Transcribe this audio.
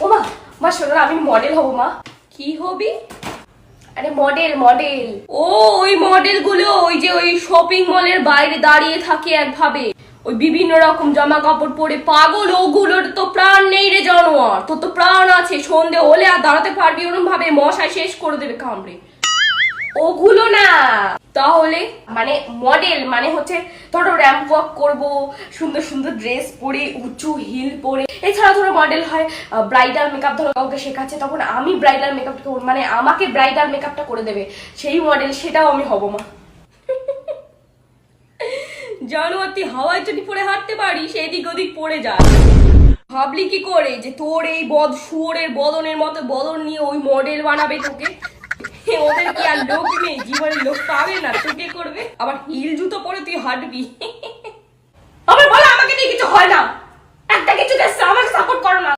ও মা, মা শোনো না, আমি মডেল হব মা। কি হবি? আরে মডেল মডেল। ও ওই মডেল গুলো ওই যে ওই শপিং মলের বাইরে দাঁড়িয়ে থাকে একভাবে, ওই বিভিন্ন রকম জামা কাপড় পরে পাগল, ওগুলোর তো প্রাণ নেই রে জানোয়ার। তোর তো প্রাণ আছে, সন্ধে হলে আর দাঁড়াতে পারবি ওরকম ভাবে, মশায় শেষ করে দেবে কামড়ে। ওগুলো না, তাহলে মানে মডেল মানে হচ্ছে ধরো র্যাম্প ওয়াক করবো, সুন্দর সুন্দর ড্রেস পরে, উঁচু হিল পরে। এছাড়া ধরো মডেল হয় ব্রাইডাল মেকআপ, ধরো কাউকে শেখাচ্ছে তখন আমি ব্রাইডাল মেকআপটা মানে আমাকে ব্রাইডাল মেকআপটা করে দেবে সেই মডেল, সেটাও আমি হব মা। জানোয়ার তুই হাওয়ায় যদি পরে হাঁটতে পারিস এদিক ওদিক পড়ে যায়। ভাবলি কি করে যে তোর এই শুয়োরের বদনের মতো বদন নিয়ে ওই মডেল বানাবে তোকে? ওদের কি আর লোক নেই? জীবনে লোক পাবে না, তোকে করবে। আবার হিল জুতো পরে তুই হাঁটবি। আমার বলো, আমাকে দিয়ে কিছু হয় না, একটা কিছু আমাকে সাপোর্ট করো না।